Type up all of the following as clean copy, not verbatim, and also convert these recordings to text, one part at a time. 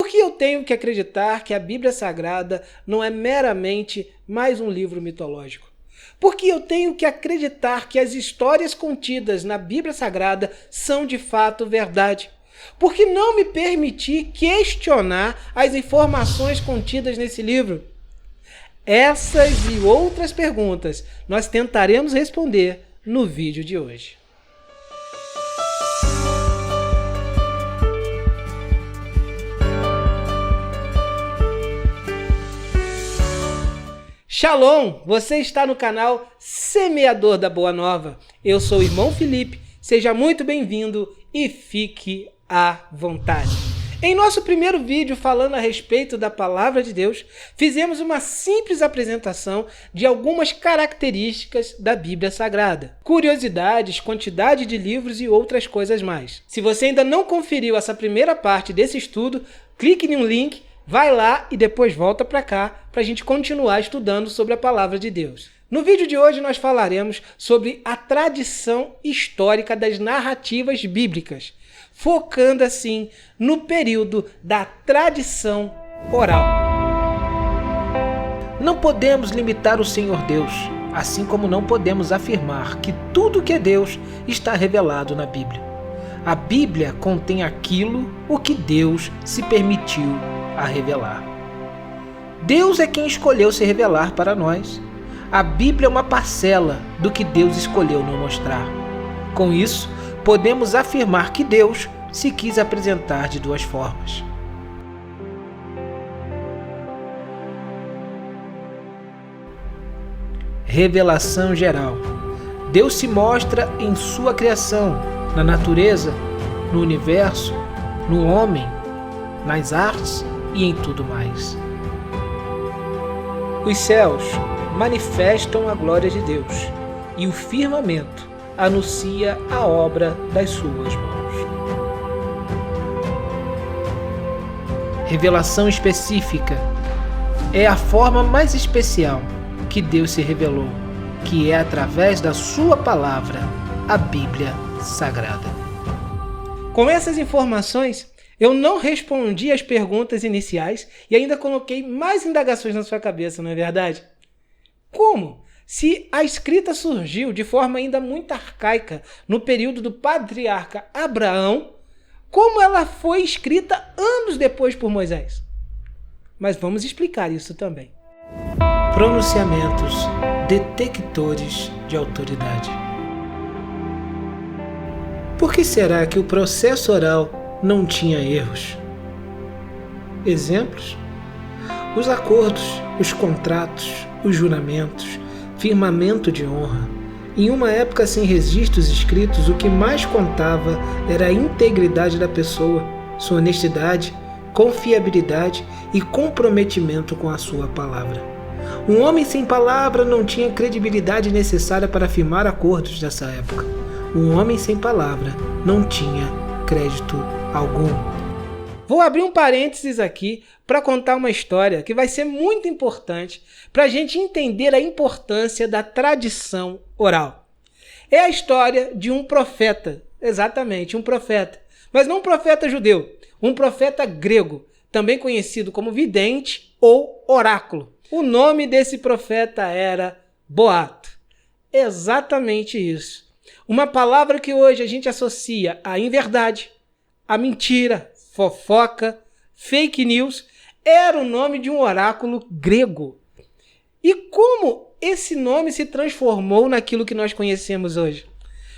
Por que eu tenho que acreditar que a Bíblia Sagrada não é meramente mais um livro mitológico? Por que eu tenho que acreditar que as histórias contidas na Bíblia Sagrada são de fato verdade? Por que não me permitir questionar as informações contidas nesse livro? Essas e outras perguntas nós tentaremos responder no vídeo de hoje. Shalom! Você está no canal Semeador da Boa Nova. Eu sou o irmão Felipe, seja muito bem-vindo e fique à vontade. Em nosso primeiro vídeo falando a respeito da Palavra de Deus, fizemos uma simples apresentação de algumas características da Bíblia Sagrada, curiosidades, quantidade de livros e outras coisas mais. Se você ainda não conferiu essa primeira parte desse estudo, clique em um link, vai lá e depois volta para cá para a gente continuar estudando sobre a Palavra de Deus. No vídeo de hoje nós falaremos sobre a tradição histórica das narrativas bíblicas, focando assim no período da tradição oral. Não podemos limitar o Senhor Deus, assim como não podemos afirmar que tudo que é Deus está revelado na Bíblia. A Bíblia contém aquilo o que Deus se permitiu a revelar. Deus é quem escolheu se revelar para nós. A Bíblia é uma parcela do que Deus escolheu nos mostrar. Com isso, podemos afirmar que Deus se quis apresentar de duas formas. Revelação geral. Deus se mostra em sua criação, na natureza, no universo, no homem, nas artes e em tudo mais. Os céus manifestam a glória de Deus e o firmamento anuncia a obra das suas mãos. Revelação específica é a forma mais especial que Deus se revelou, que é através da sua palavra, a Bíblia Sagrada. Com essas informações, eu não respondi as perguntas iniciais e ainda coloquei mais indagações na sua cabeça, não é verdade? Como? Se a escrita surgiu de forma ainda muito arcaica no período do patriarca Abraão, como ela foi escrita anos depois por Moisés? Mas vamos explicar isso também. Pronunciamentos detectores de autoridade. Por que será que o processo oral não tinha erros? Exemplos: os acordos, os contratos, os juramentos, firmamento de honra. Em uma época sem registros escritos, o que mais contava era a integridade da pessoa, sua honestidade, confiabilidade e comprometimento com a sua palavra. Um homem sem palavra não tinha credibilidade necessária para firmar acordos nessa época. Um homem sem palavra não tinha crédito algum. Vou abrir um parênteses aqui para contar uma história que vai ser muito importante para a gente entender a importância da tradição oral. É a história de um profeta, exatamente, um profeta, mas não um profeta judeu, um profeta grego, também conhecido como vidente ou oráculo. O nome desse profeta era boato. Exatamente isso. Uma palavra que hoje a gente associa à inverdade, à mentira, fofoca, fake news, era o nome de um oráculo grego. E como esse nome se transformou naquilo que nós conhecemos hoje?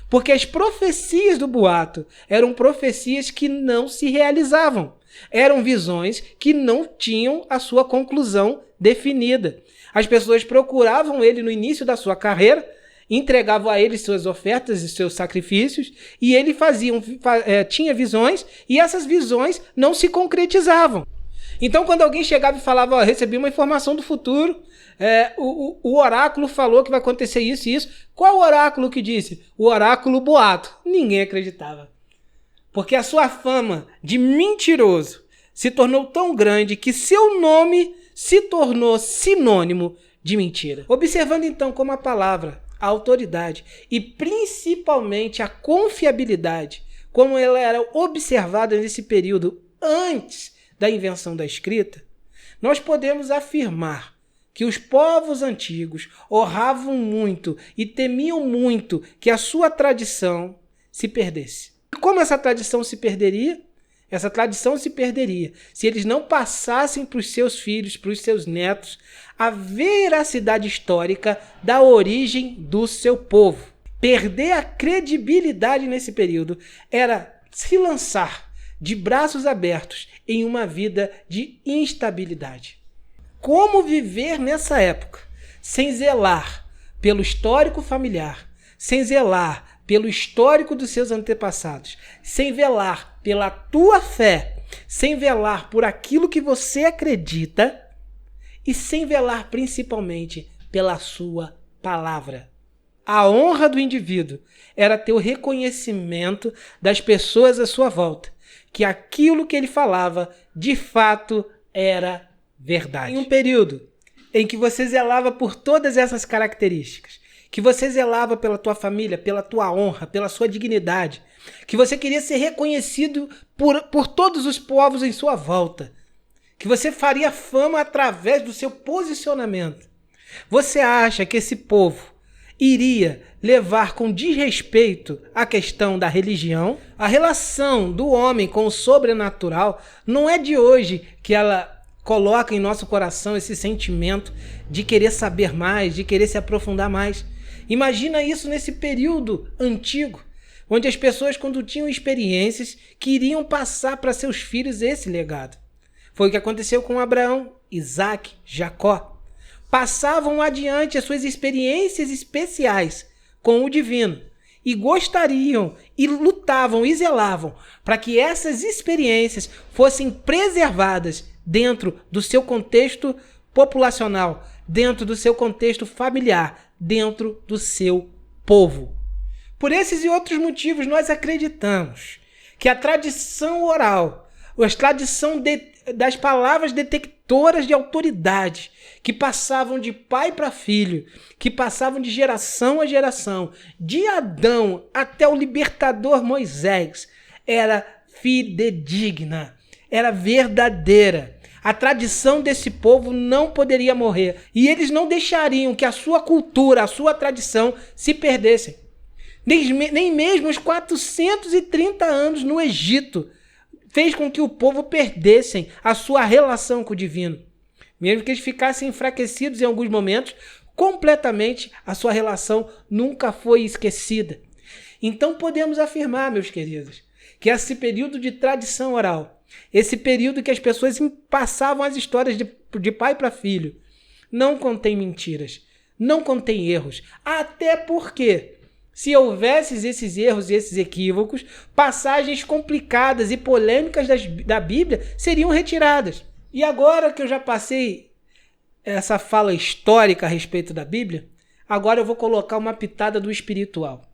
Porque as profecias do boato eram profecias que não se realizavam. Eram visões que não tinham a sua conclusão definida. As pessoas procuravam ele no início da sua carreira, entregavam a ele suas ofertas e seus sacrifícios, e ele tinha visões, e essas visões não se concretizavam. Então, quando alguém chegava e falava, recebi uma informação do futuro, o oráculo falou que vai acontecer isso e isso. Qual oráculo que disse? O oráculo boato. Ninguém acreditava. Porque a sua fama de mentiroso se tornou tão grande que seu nome se tornou sinônimo de mentira. Observando então como a palavra, a autoridade e principalmente a confiabilidade, como ela era observada nesse período antes da invenção da escrita, nós podemos afirmar que os povos antigos honravam muito e temiam muito que a sua tradição se perdesse. E como essa tradição se perderia? Essa tradição se perderia se eles não passassem para os seus filhos, para os seus netos, a veracidade histórica da origem do seu povo. Perder a credibilidade nesse período era se lançar de braços abertos em uma vida de instabilidade. Como viver nessa época sem zelar pelo histórico familiar, sem zelar pelo histórico dos seus antepassados, sem velar pela tua fé, sem velar por aquilo que você acredita e sem velar principalmente pela sua palavra. A honra do indivíduo era ter o reconhecimento das pessoas à sua volta, que aquilo que ele falava de fato era verdade. Em um período em que você zelava por todas essas características, que você zelava pela tua família, pela tua honra, pela sua dignidade, que você queria ser reconhecido por todos os povos em sua volta, que você faria fama através do seu posicionamento. Você acha que esse povo iria levar com desrespeito a questão da religião? A relação do homem com o sobrenatural não é de hoje que ela coloca em nosso coração esse sentimento de querer saber mais, de querer se aprofundar mais. Imagina isso nesse período antigo, onde as pessoas, quando tinham experiências, queriam passar para seus filhos esse legado. Foi o que aconteceu com Abraão, Isaac, Jacó. Passavam adiante as suas experiências especiais com o divino e gostariam e lutavam e zelavam para que essas experiências fossem preservadas dentro do seu contexto populacional, dentro do seu contexto familiar, dentro do seu povo. Por esses e outros motivos, nós acreditamos que a tradição oral, a tradição das palavras detectoras de autoridade, que passavam de pai para filho, que passavam de geração a geração, de Adão até o libertador Moisés, era fidedigna, era verdadeira. A tradição desse povo não poderia morrer. E eles não deixariam que a sua cultura, a sua tradição se perdessem. Nem mesmo os 430 anos no Egito fez com que o povo perdessem a sua relação com o divino. Mesmo que eles ficassem enfraquecidos em alguns momentos, completamente a sua relação nunca foi esquecida. Então podemos afirmar, meus queridos, que esse período de tradição oral, esse período que as pessoas passavam as histórias de pai para filho, não contém mentiras, não contém erros. Até porque, se houvesse esses erros e esses equívocos, passagens complicadas e polêmicas da Bíblia seriam retiradas. E agora que eu já passei essa fala histórica a respeito da Bíblia, agora eu vou colocar uma pitada do espiritual.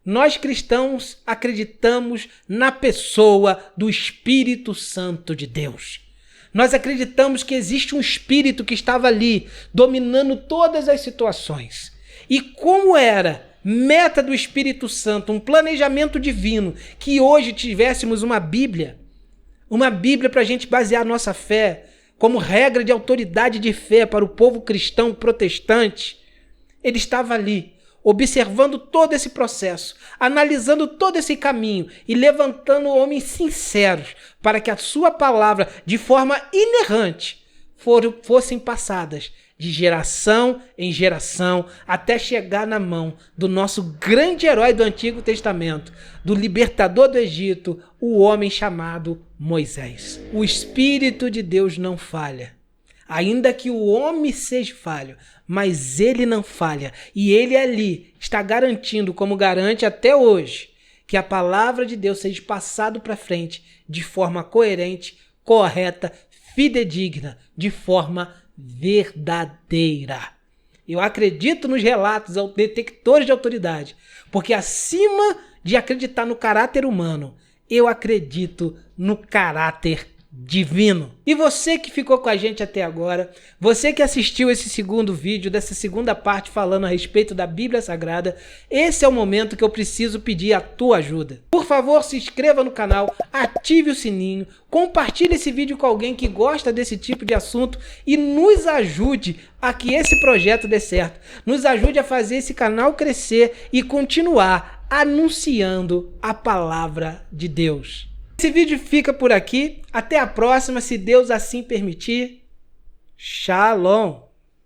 Nós cristãos acreditamos na pessoa do Espírito Santo de Deus. Nós acreditamos que existe um Espírito que estava ali, dominando todas as situações. E como era meta do Espírito Santo, um planejamento divino, que hoje tivéssemos uma Bíblia para a gente basear a nossa fé, como regra de autoridade de fé para o povo cristão protestante, ele estava ali, observando todo esse processo, analisando todo esse caminho e levantando homens sinceros para que a sua palavra, de forma inerrante, fossem passadas de geração em geração até chegar na mão do nosso grande herói do Antigo Testamento, do libertador do Egito, o homem chamado Moisés. O Espírito de Deus não falha. Ainda que o homem seja falho, mas ele não falha. E ele ali está garantindo, como garante até hoje, que a palavra de Deus seja passada para frente de forma coerente, correta, fidedigna, de forma verdadeira. Eu acredito nos relatos detectores de autoridade, porque acima de acreditar no caráter humano, eu acredito no caráter divino. E você que ficou com a gente até agora, você que assistiu esse segundo vídeo, dessa segunda parte falando a respeito da Bíblia Sagrada, esse é o momento que eu preciso pedir a tua ajuda. Por favor, se inscreva no canal, ative o sininho, compartilhe esse vídeo com alguém que gosta desse tipo de assunto e nos ajude a que esse projeto dê certo. Nos ajude a fazer esse canal crescer e continuar anunciando a palavra de Deus. Esse vídeo fica por aqui. Até a próxima, se Deus assim permitir. Shalom!